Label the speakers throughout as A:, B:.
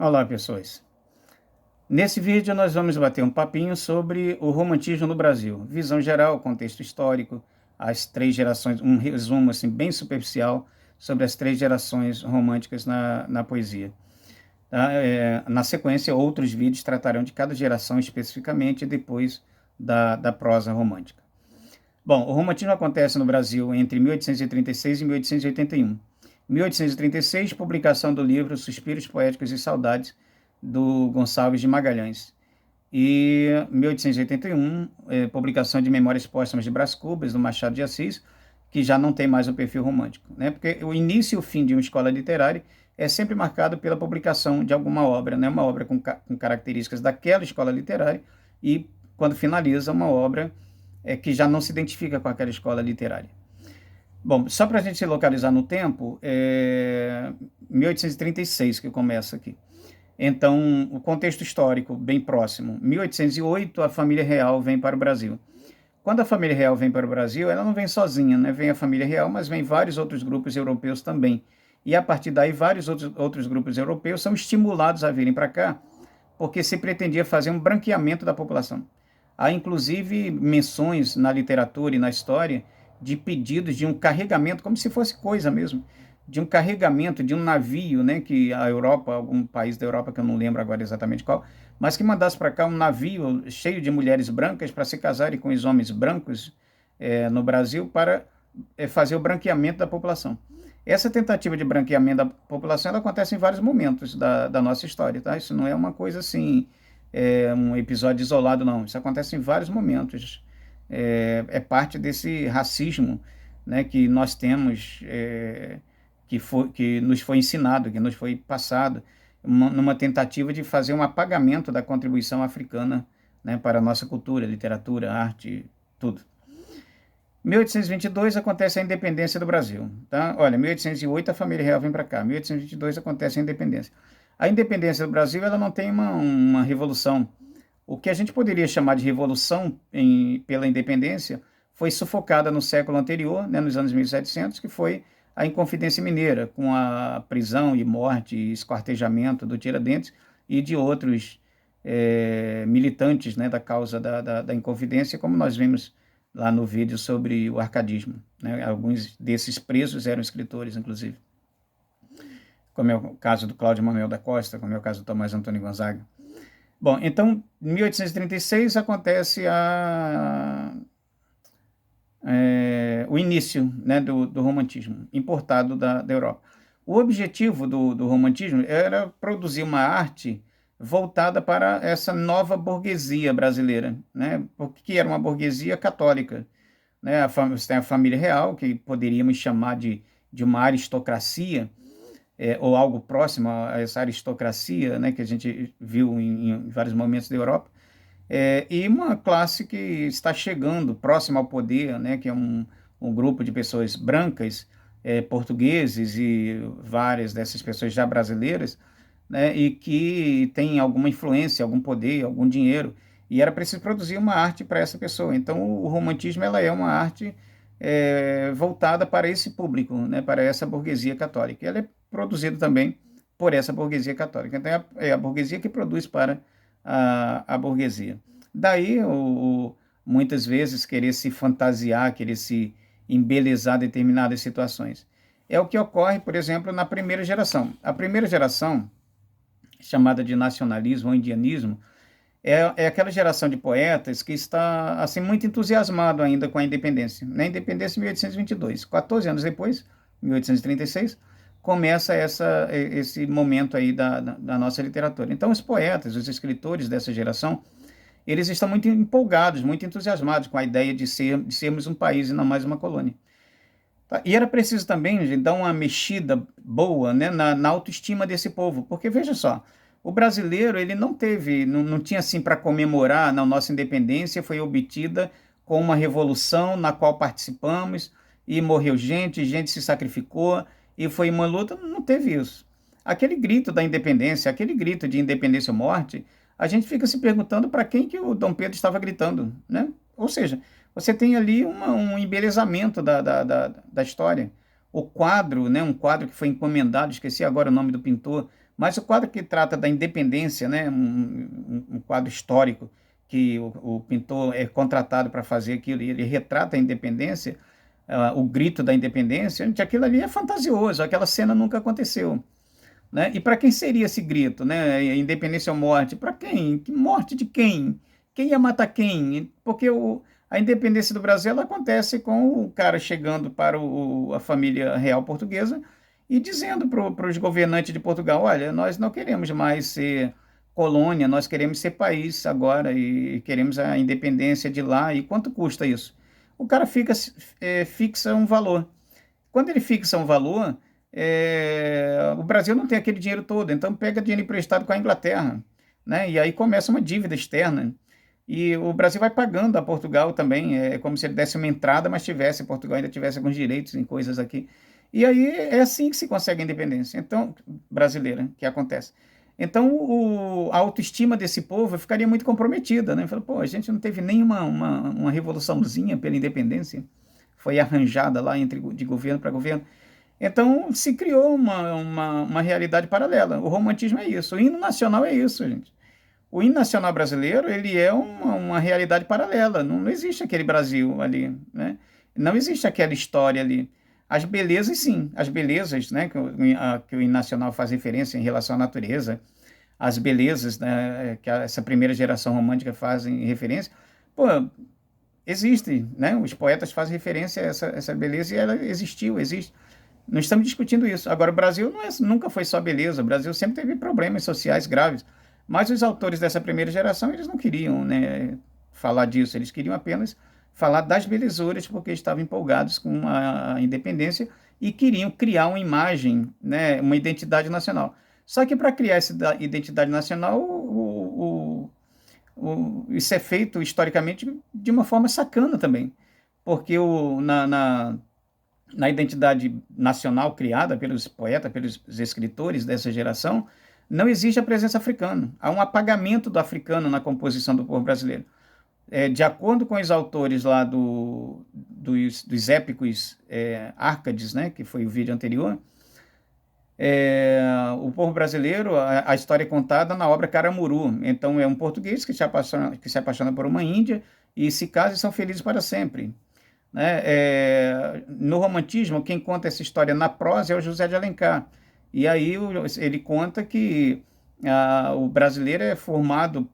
A: Olá, pessoas. Nesse vídeo nós vamos bater um papinho sobre o romantismo no Brasil. Visão geral, contexto histórico, as três gerações, um resumo assim, bem superficial sobre as três gerações românticas na poesia. Tá? Na sequência, outros vídeos tratarão de cada geração especificamente e depois da prosa romântica. Bom, o romantismo acontece no Brasil entre 1836 e 1881. 1836, publicação do livro Suspiros Poéticos e Saudades, do Gonçalves de Magalhães. E 1881, publicação de Memórias Póstumas de Brás Cubas, do Machado de Assis, que já não tem mais o perfil romântico, né? Porque o início e o fim de uma escola literária é sempre marcado pela publicação de alguma obra, né? Uma obra com características daquela escola literária, e quando finaliza, uma obra que já não se identifica com aquela escola literária. Bom, só para a gente se localizar no tempo, 1836 que começa aqui. Então, o contexto histórico bem próximo. 1808, a família real vem para o Brasil. Quando a família real vem para o Brasil, ela não vem sozinha, né? Vem a família real, mas vem vários outros grupos europeus também. E a partir daí, vários outros grupos europeus são estimulados a virem para cá, porque se pretendia fazer um branqueamento da população. Há, inclusive, menções na literatura e na história de pedidos de um carregamento, como se fosse coisa mesmo, de um carregamento de um navio, né, que a Europa, algum país da Europa, que eu não lembro agora exatamente qual, mas que mandasse para cá um navio cheio de mulheres brancas para se casarem com os homens brancos no Brasil para fazer o branqueamento da população. Essa tentativa de branqueamento da população ela acontece em vários momentos da nossa história, tá? Isso não é uma coisa assim, um episódio isolado, não. Isso acontece em vários momentos. É parte desse racismo, né, que nós temos, que nos foi ensinado, que nos foi passado, numa tentativa de fazer um apagamento da contribuição africana, né, para a nossa cultura, literatura, arte, tudo. 1822 acontece a independência do Brasil. Tá? Olha, 1808 a família real vem para cá, 1822 acontece a independência. A independência do Brasil ela não tem uma revolução. O que a gente poderia chamar de revolução pela independência foi sufocada no século anterior, né, nos anos 1700, que foi a Inconfidência Mineira, com a prisão e morte e esquartejamento do Tiradentes e de outros militantes, né, da causa da Inconfidência, como nós vimos lá no vídeo sobre o arcadismo, né? Alguns desses presos eram escritores, inclusive, como é o caso do Cláudio Manuel da Costa, como é o caso do Tomás Antônio Gonzaga. Bom, então, em 1836 acontece o início, né, do romantismo, importado da Europa. O objetivo do romantismo era produzir uma arte voltada para essa nova burguesia brasileira, né, porque era uma burguesia católica, né? Você tem a família real, que poderíamos chamar de uma aristocracia, ou algo próximo a essa aristocracia, né, que a gente viu em vários momentos da Europa, e uma classe que está chegando próxima ao poder, né, que é um grupo de pessoas brancas, portugueses e várias dessas pessoas já brasileiras, né, e que tem alguma influência, algum poder, algum dinheiro, e era preciso produzir uma arte para essa pessoa. Então, o romantismo ela é uma arte voltada para esse público, né, para essa burguesia católica. E ela é produzida também por essa burguesia católica. Então, é a burguesia que produz para a burguesia. Daí, muitas vezes, querer se fantasiar, querer se embelezar determinadas situações. É o que ocorre, por exemplo, na primeira geração. A primeira geração, chamada de nacionalismo ou indianismo, é aquela geração de poetas que está assim muito entusiasmado ainda com a independência. Na independência em 1822, 14 anos depois, 1836, começa esse momento aí da nossa literatura. Então, os poetas, os escritores dessa geração, eles estão muito empolgados, muito entusiasmados com a ideia de sermos um país e não mais uma colônia. Tá? E era preciso também, gente, dar uma mexida boa, né, na autoestima desse povo, porque veja só, o brasileiro ele não tinha assim para comemorar, não, nossa independência foi obtida com uma revolução na qual participamos e morreu gente se sacrificou e foi uma luta, não teve isso. Aquele grito da independência, aquele grito de independência ou morte, a gente fica se perguntando para quem que o Dom Pedro estava gritando, né? Ou seja, você tem ali um embelezamento da história. O quadro, né, um quadro que foi encomendado, esqueci agora o nome do pintor, Mas o quadro que trata da independência, né, um quadro histórico, que o pintor é contratado para fazer aquilo, e ele retrata a independência, o grito da independência, gente, aquilo ali é fantasioso, aquela cena nunca aconteceu. Né? E para quem seria esse grito, né? Independência ou morte? Para quem? Que morte de quem? Quem ia matar quem? Porque a independência do Brasil ela acontece com o cara chegando para a família real portuguesa e dizendo para os governantes de Portugal: olha, nós não queremos mais ser colônia, nós queremos ser país agora e queremos a independência de lá. E quanto custa isso? O cara fixa um valor. Quando ele fixa um valor, o Brasil não tem aquele dinheiro todo, então pega dinheiro emprestado com a Inglaterra, né? E aí começa uma dívida externa. E o Brasil vai pagando a Portugal também, é como se ele desse uma entrada, mas Portugal ainda tivesse alguns direitos em coisas aqui. E aí é assim que se consegue a independência, então, brasileira, que acontece. Então, a autoestima desse povo ficaria muito comprometida, né? Fala, pô, a gente não teve nenhuma uma revoluçãozinha pela independência, foi arranjada lá de governo para governo. Então, se criou uma realidade paralela. O romantismo é isso. O hino nacional é isso, gente. O hino nacional brasileiro, ele é uma realidade paralela. Não existe aquele Brasil ali, né? Não existe aquela história ali. As belezas, sim. As belezas, né, que o hino nacional faz referência em relação à natureza, as belezas, né, que essa primeira geração romântica fazem referência, pô, existe, né? Os poetas fazem referência a essa beleza e ela existiu, existe. Não estamos discutindo isso. Agora, o Brasil nunca foi só beleza. O Brasil sempre teve problemas sociais graves. Mas os autores dessa primeira geração, eles não queriam, né, falar disso. Eles queriam apenas falar das belezuras, porque estavam empolgados com a independência e queriam criar uma imagem, né, uma identidade nacional. Só que para criar essa identidade nacional, isso é feito historicamente de uma forma sacana também. Porque na identidade nacional criada pelos poetas, pelos escritores dessa geração, não existe a presença africana. Há um apagamento do africano na composição do povo brasileiro. De acordo com os autores lá dos épicos Árcades, né, que foi o vídeo anterior, o povo brasileiro, a história é contada na obra Caramuru. Então, é um português que se apaixona por uma índia e se casa e são felizes para sempre. Né? No romantismo, quem conta essa história na prosa é o José de Alencar. E aí ele conta que o brasileiro é formado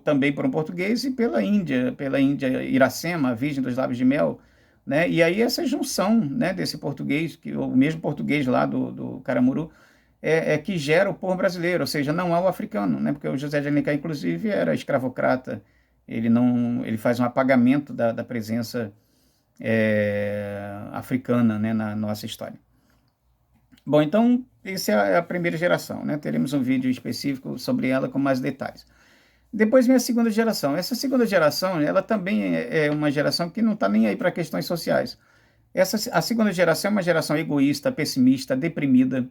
A: também por um português e pela Índia Iracema, a Virgem dos Lábios de Mel. Né? E aí essa junção, né, desse português, o mesmo português lá do Caramuru, que gera o povo brasileiro, ou seja, não há o africano, né? Porque o José de Alencar, inclusive, era escravocrata. Ele faz um apagamento da presença africana, né, na nossa história. Bom, então, essa é a primeira geração, né? Teremos um vídeo específico sobre ela com mais detalhes. Depois vem a segunda geração. Essa segunda geração, ela também é uma geração que não está nem aí para questões sociais. A segunda geração é uma geração egoísta, pessimista, deprimida.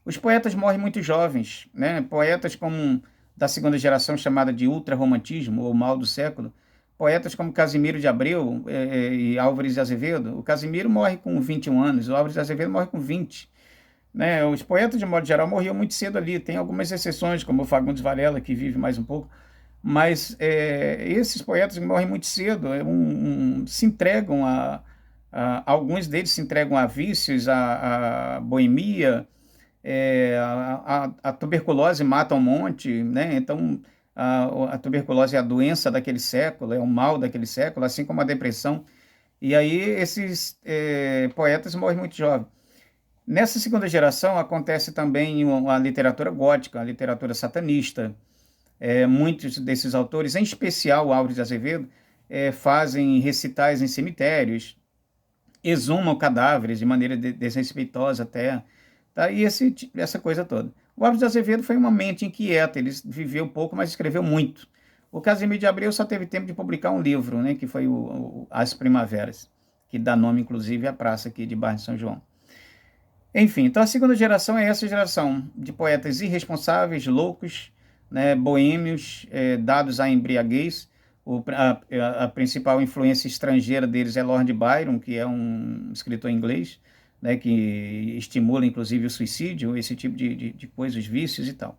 A: Os poetas morrem muito jovens, né? Poetas como da segunda geração chamada de ultrarromantismo, ou mal do século, poetas como Casimiro de Abreu e Álvares de Azevedo. O Casimiro morre com 21 anos, o Álvares de Azevedo morre com 20. Né? Os poetas, de modo geral, morriam muito cedo ali. Tem algumas exceções, como o Fagundes Varela, que vive mais um pouco. Mas esses poetas que morrem muito cedo se entregam alguns deles se entregam a vícios, a boemia, a tuberculose mata um monte, né? Então, a tuberculose é a doença daquele século, é o mal daquele século, assim como a depressão. E aí esses poetas morrem muito jovens. Nessa segunda geração acontece também a literatura gótica, a literatura satanista. Muitos desses autores, em especial Álvares de Azevedo, fazem recitais em cemitérios, exumam cadáveres de maneira desrespeitosa até, tá? E essa coisa toda. O Álvares de Azevedo foi uma mente inquieta, ele viveu pouco, mas escreveu muito. O Casimiro de Abreu só teve tempo de publicar um livro, né, que foi As Primaveras, que dá nome, inclusive, à praça aqui de Barra de São João. Enfim, então a segunda geração é essa geração de poetas irresponsáveis, loucos, né, boêmios, dados à embriaguez. A principal influência estrangeira deles é Lord Byron, que é um escritor inglês, né, que estimula inclusive o suicídio, esse tipo de coisas, os vícios e tal.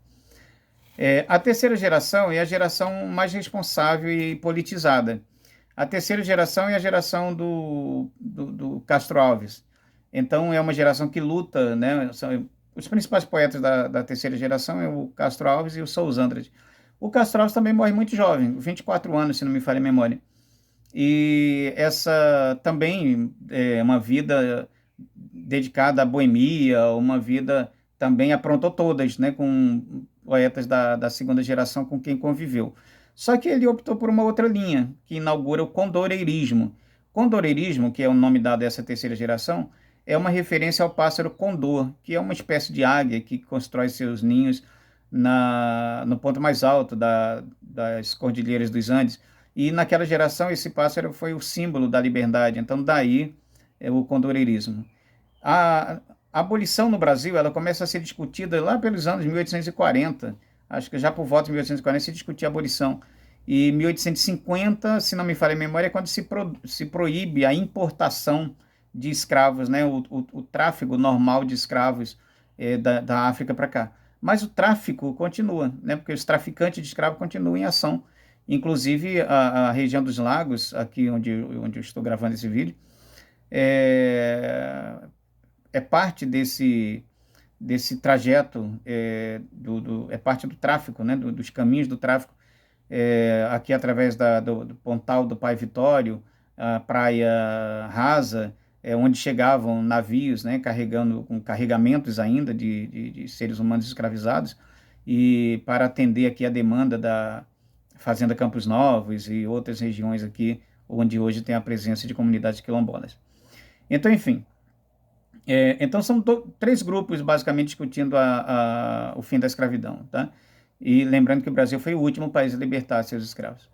A: A terceira geração é a geração mais responsável e politizada. A terceira geração é a geração do Castro Alves. Então, é uma geração que luta, né? Os principais poetas da terceira geração é o Castro Alves e o Souza Andrade. O Castro Alves também morre muito jovem, 24 anos, se não me falha a memória. E essa também é uma vida dedicada à boemia, uma vida também aprontou todas, né, com poetas da segunda geração com quem conviveu. Só que ele optou por uma outra linha, que inaugura o condoreirismo. Condoreirismo, que é o nome dado a essa terceira geração, é uma referência ao pássaro condor, que é uma espécie de águia que constrói seus ninhos no ponto mais alto das Cordilheiras dos Andes. E naquela geração esse pássaro foi o símbolo da liberdade, então daí é o condoreirismo. A abolição no Brasil ela começa a ser discutida lá pelos anos 1840, acho que já por volta de 1840 se discutia a abolição. E 1850, se não me falha a memória, é quando se proíbe a importação de escravos, né? O tráfico normal de escravos da África para cá. Mas o tráfico continua, né? Porque os traficantes de escravos continuam em ação. Inclusive, a região dos lagos, aqui onde eu estou gravando esse vídeo, é parte desse trajeto, é parte do tráfico, né? Dos caminhos do tráfico, aqui através do Pontal do Pai Vitório, a Praia Rasa, onde chegavam navios, né, com carregamentos ainda de seres humanos escravizados, e para atender aqui a demanda da Fazenda Campos Novos e outras regiões aqui, onde hoje tem a presença de comunidades quilombolas. Então, enfim, então são três grupos basicamente discutindo o fim da escravidão, tá? E lembrando que o Brasil foi o último país a libertar seus escravos.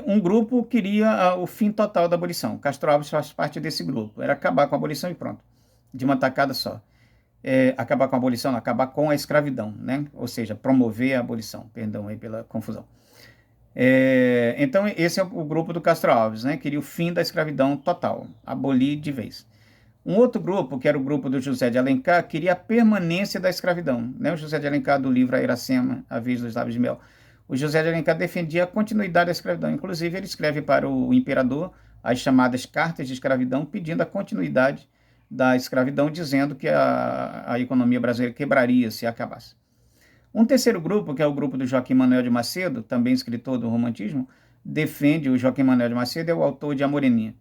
A: Um grupo queria o fim total da abolição. Castro Alves faz parte desse grupo. Era acabar com a abolição e pronto, de uma tacada só. Acabar com a abolição, não, acabar com a escravidão, né? Ou seja, promover a abolição. Perdão aí pela confusão. Então, esse é o grupo do Castro Alves, né? Queria o fim da escravidão total, abolir de vez. Um outro grupo, que era o grupo do José de Alencar, queria a permanência da escravidão, né? O José de Alencar, do livro A Iracema, A Vez dos Lábios de Mel. O José de Alencar defendia a continuidade da escravidão. Inclusive, ele escreve para o imperador as chamadas cartas de escravidão, pedindo a continuidade da escravidão, dizendo que a economia brasileira quebraria se acabasse. Um terceiro grupo, que é o grupo do Joaquim Manuel de Macedo, também escritor do romantismo, defende, o Joaquim Manuel de Macedo é o autor de A Moreninha.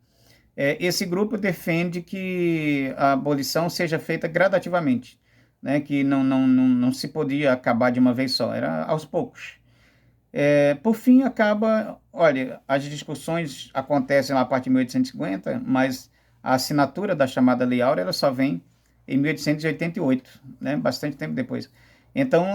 A: Esse grupo defende que a abolição seja feita gradativamente, né? Que não se podia acabar de uma vez só, era aos poucos. Por fim, olha, as discussões acontecem lá a partir de 1850, mas a assinatura da chamada Lei Áurea ela só vem em 1888, né? Bastante tempo depois. Então,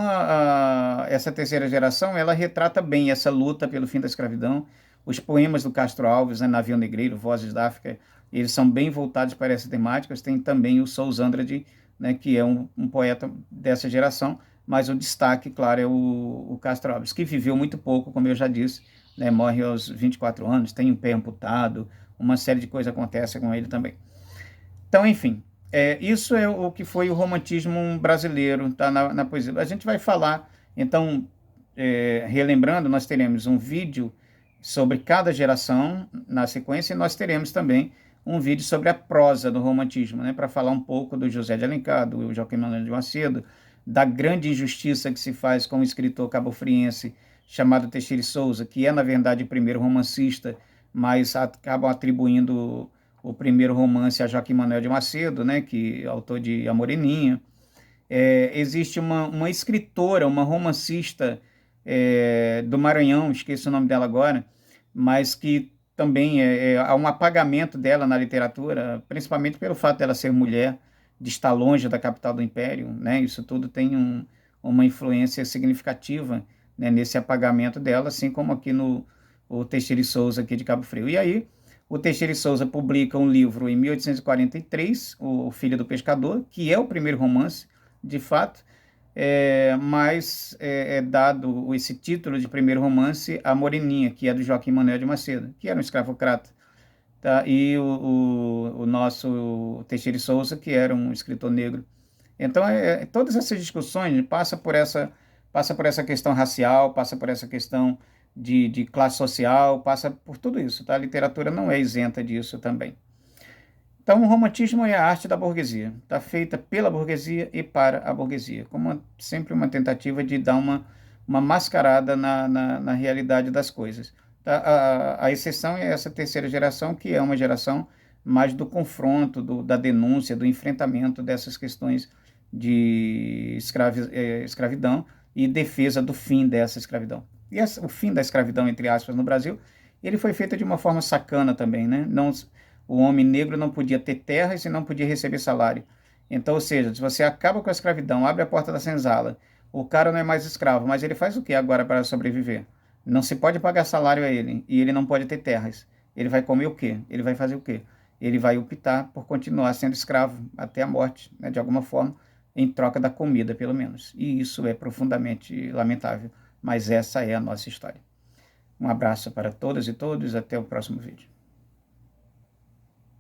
A: essa terceira geração, ela retrata bem essa luta pelo fim da escravidão. Os poemas do Castro Alves, né, Navio Negreiro, Vozes da África, eles são bem voltados para essas temáticas. Tem também o Souza Andrade, né, que é um poeta dessa geração, mas o destaque, claro, é o Castro Alves, que viveu muito pouco, como eu já disse, né, morre aos 24 anos, tem um pé amputado, uma série de coisas acontece com ele também. Então, enfim, isso é o que foi o romantismo brasileiro, tá, na poesia. A gente vai falar, então, relembrando, nós teremos um vídeo sobre cada geração na sequência, e nós teremos também um vídeo sobre a prosa do romantismo, né, para falar um pouco do José de Alencar, do Joaquim Manuel de Macedo, da grande injustiça que se faz com o escritor cabo-friense chamado Teixeira e Souza, que é, na verdade, o primeiro romancista, mas acabam atribuindo o primeiro romance a Joaquim Manuel de Macedo, né, que é autor de A Moreninha. Existe uma escritora, uma romancista do Maranhão, esqueço o nome dela agora, mas que também há um apagamento dela na literatura, principalmente pelo fato dela ser mulher, de estar longe da capital do Império, né? Isso tudo tem uma influência significativa, né, nesse apagamento dela, assim como aqui o Teixeira e Souza, aqui de Cabo Frio. E aí, o Teixeira e Souza publica um livro em 1843, O Filho do Pescador, que é o primeiro romance, de fato, mas é dado esse título de primeiro romance a Moreninha, que é do Joaquim Manuel de Macedo, que era um escravocrata. tá? E o nosso Teixeira de Souza, que era um escritor negro. Então, todas essas discussões passa por essa questão racial, passa por essa questão de classe social, passa por tudo isso, tá? A literatura não é isenta disso também. Então, o romantismo é a arte da burguesia, está feita pela burguesia e para a burguesia, como sempre uma tentativa de dar uma mascarada na realidade das coisas. Tá? A exceção é essa terceira geração, que é uma geração mais do confronto, da denúncia, do enfrentamento dessas questões de escravidão e defesa do fim dessa escravidão. E o fim da escravidão, entre aspas, no Brasil, ele foi feito de uma forma sacana também, né? Não, o homem negro não podia ter terras e não podia receber salário. Então, ou seja, se você acaba com a escravidão, abre a porta da senzala, o cara não é mais escravo, mas ele faz o que agora para sobreviver? Não se pode pagar salário a ele e ele não pode ter terras. Ele vai comer o quê? Ele vai fazer o quê? Ele vai optar por continuar sendo escravo até a morte, né, de alguma forma, em troca da comida, pelo menos. E isso é profundamente lamentável, mas essa é a nossa história. Um abraço para todas e todos, até o próximo vídeo.